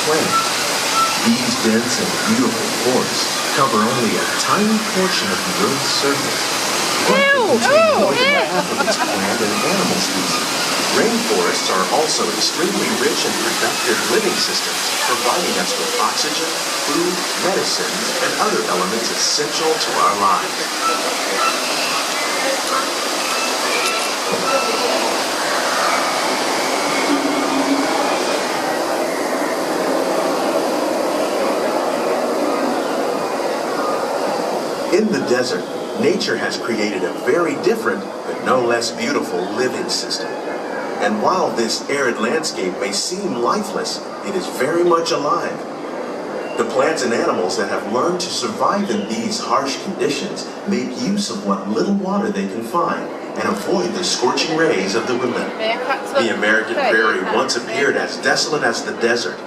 planet. These dense and beautiful forests cover only a tiny portion of the Earth's surface. But they contain more than half of its plant and animal species. Rainforests are also extremely rich and productive living systems, providing us with oxygen, food, medicines, and other elements essential to our lives. In the desert, nature has created a very different, but no less beautiful living system. And while this arid landscape may seem lifeless, it is very much alive. The plants and animals that have learned to survive in these harsh conditions make use of what little water they can find and avoid the scorching rays of the woodland. The American prairie once appeared as desolate as the desert,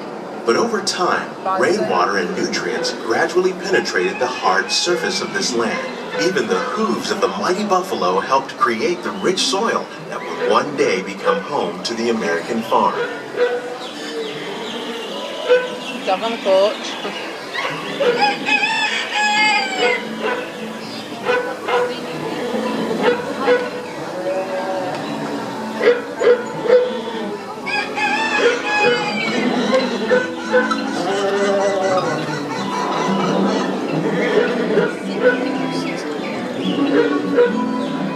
but over time, rainwater and nutrients gradually penetrated the hard surface of this land. Even the hooves of the mighty buffalo helped create the rich soil that would one day become home to the American farm. Dog on the porch.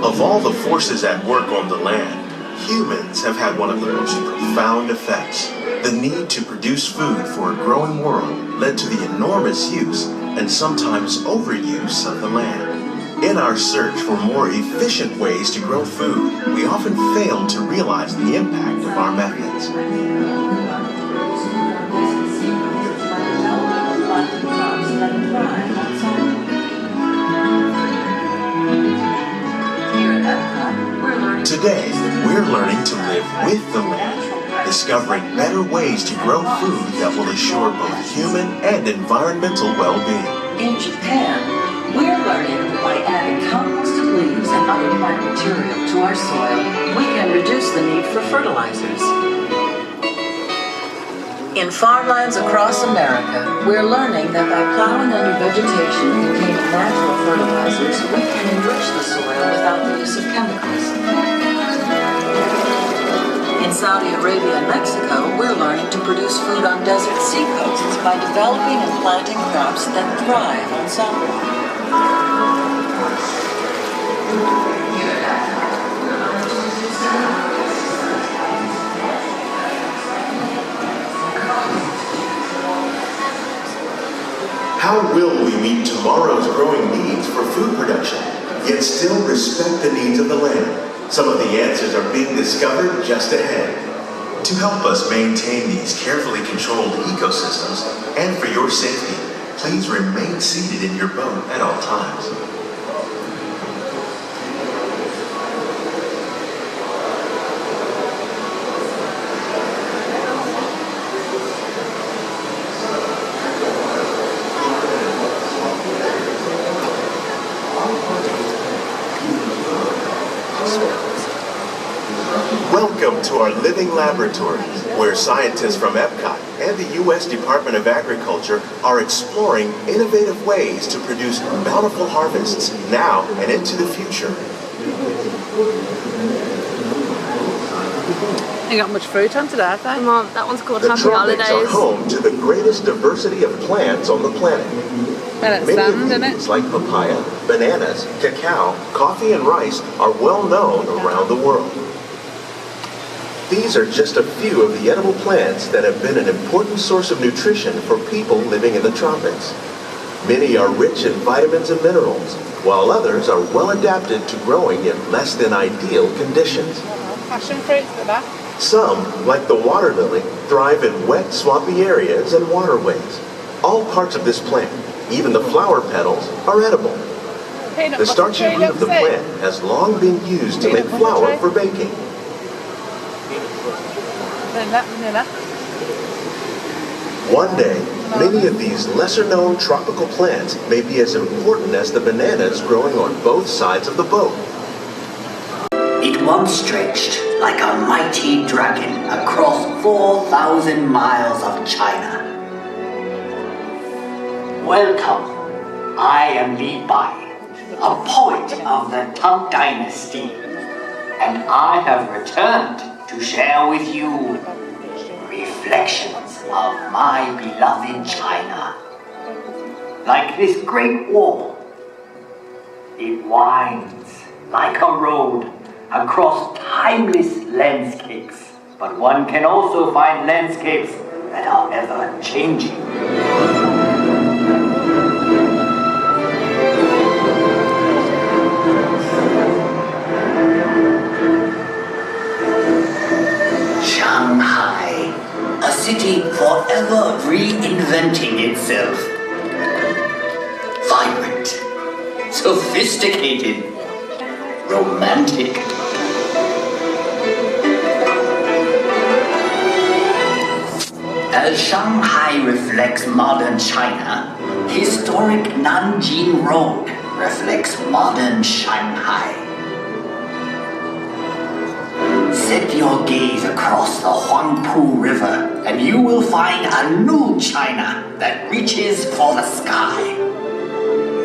Of all the forces at work on the land, humans have had one of the most profound effects. The need to produce food for a growing world led to the enormous use and sometimes overuse of the land. In our search for more efficient ways to grow food, we often fail to realize the impact of our methods. Today, we're learning to live with the land, discovering better ways to grow food that will assure both human and environmental well-being. In Japan, we're learning that by adding composted leaves and other plant material to our soil, we can reduce the need for fertilizers. In farmlands across America, we're learning that by plowing under vegetation containing natural fertilizers, we can enrich the soil without the use of chemicals. In Saudi Arabia and Mexico, we're learning to produce food on desert seacoasts by developing and planting crops that thrive on salt water. How will we meet tomorrow's growing needs for food production, yet still respect the needs of the land? Some of the answers are being discovered just ahead. To help us maintain these carefully controlled ecosystems, and for your safety, please remain seated in your boat at all times. Welcome to our living laboratories, where scientists from Epcot and the U.S. Department of Agriculture are exploring innovative ways to produce bountiful harvests now and into the future. You got much fruit on today, have they? Mom, that one's called The Happy tropics Holidays. are home to the greatest diversity of plants on the planet. Well, it's Many sand, of isn't these, it? like papaya, bananas, cacao, coffee, and rice, are well known around the world. These are just a few of the edible plants that have been an important source of nutrition for people living in the tropics. Many are rich in vitamins and minerals, while others are well adapted to growing in less than ideal conditions. Passion fruits at the back. Some, like the water lily, thrive in wet, swampy areas and waterways. All parts of this plant, even the flower petals, are edible. The starchy root of the plant has long been used to make flour for baking. One day, many of these lesser-known tropical plants may be as important as the bananas growing on both sides of the boat. It once stretched like a mighty dragon across 4,000 miles of China. Welcome. I am Li Bai, a poet of the Tang Dynasty, and I have returned to share with you reflections of my beloved China. Like this great wall, it winds like a road across timeless landscapes, but one can also find landscapes that are ever changing. Shanghai, a city forever reinventing itself. Vibrant, sophisticated, romantic. As Shanghai reflects modern China, historic Nanjing Road reflects modern Shanghai. Set your gaze across the Huangpu River and you will find a new China that reaches for the sky.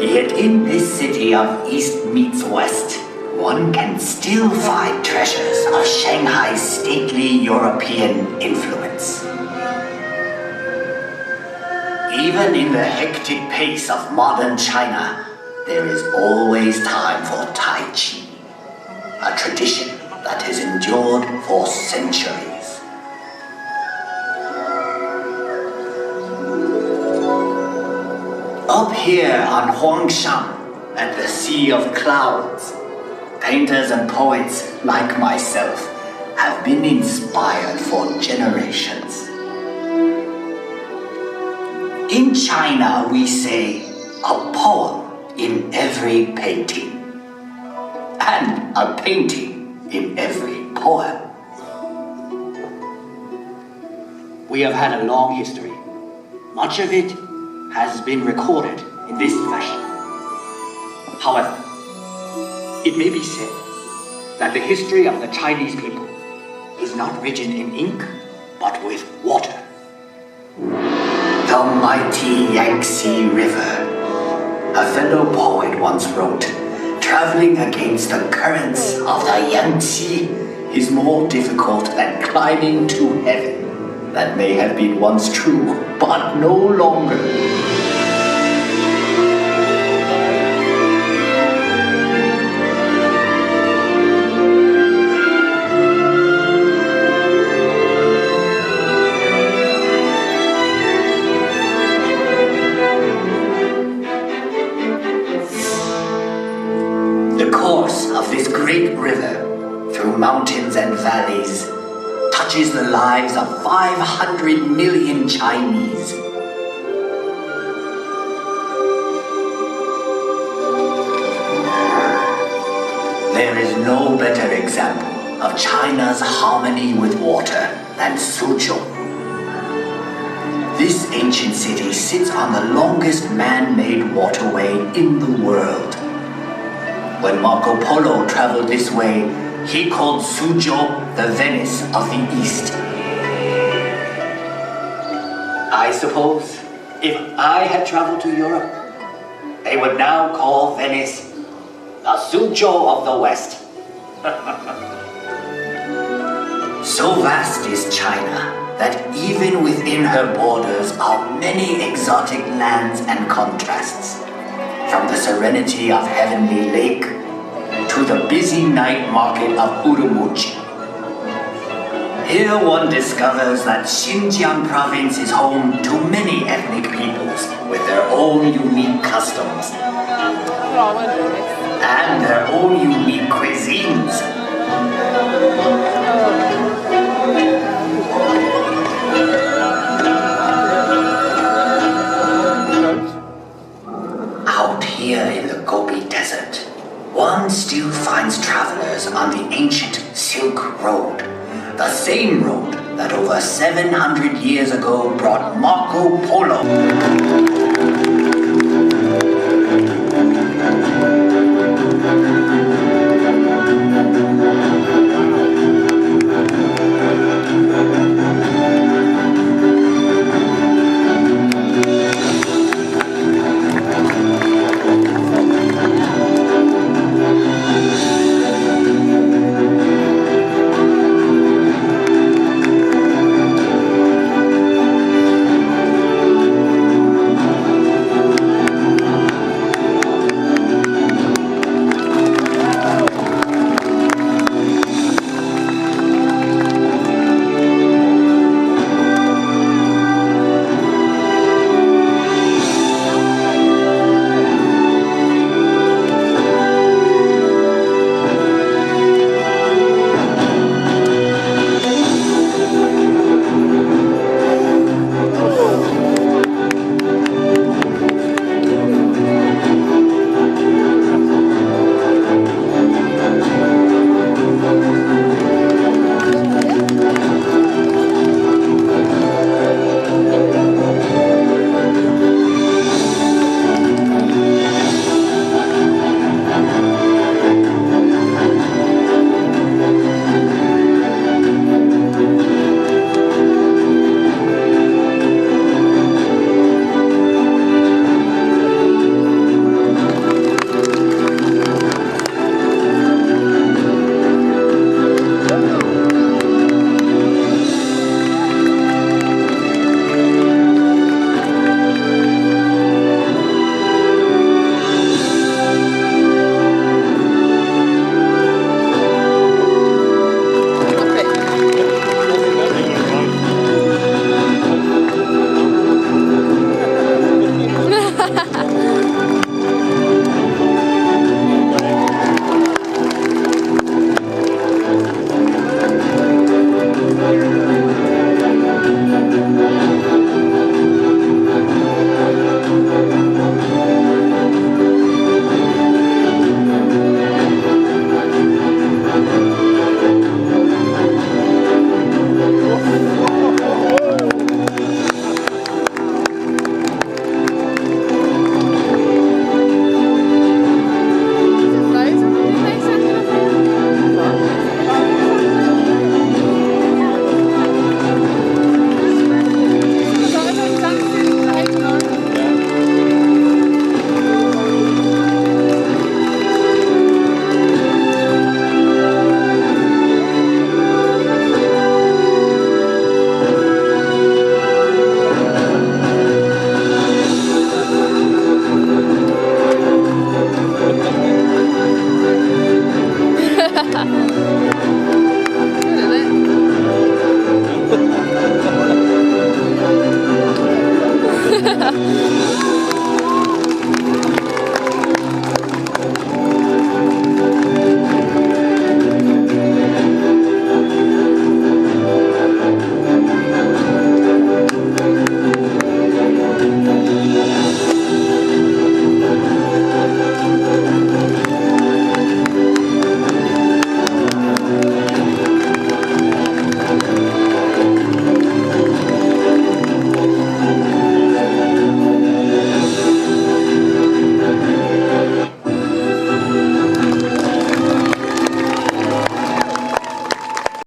Yet in this city of East meets West, one can still find treasures of Shanghai's stately European influence. Even in the hectic pace of modern China, there is always time for Tai Chi, a tradition that has endured for centuries. Up here on Huangshan, at the Sea of Clouds, painters and poets like myself have been inspired for generations. In China, we say a poem in every painting, and a painting in every poem. We have had a long history. Much of it has been recorded in this fashion. However, it may be said that the history of the Chinese people is not written in ink, but with water. The mighty Yangtze River, a fellow poet once wrote, traveling against the currents of the Yangtze is more difficult than climbing to heaven. That may have been once true, but no longer. The course of this great river, through mountains and valleys, touches the lives of 500 million Chinese. There is no better example of China's harmony with water than Suzhou. This ancient city sits on the longest man-made waterway in the world. When Marco Polo traveled this way, he called Suzhou the Venice of the East. I suppose if I had traveled to Europe, they would now call Venice the Suzhou of the West. So vast is China that even within her borders are many exotic lands and contrasts. From the serenity of Heavenly Lake to the busy night market of Urumqi. Here one discovers that Xinjiang province is home to many ethnic peoples with their own unique customs and their own unique cuisines. Out here in the Gobi Desert, one still finds travelers on the ancient Silk Road, the same road that over 700 years ago brought Marco Polo. that.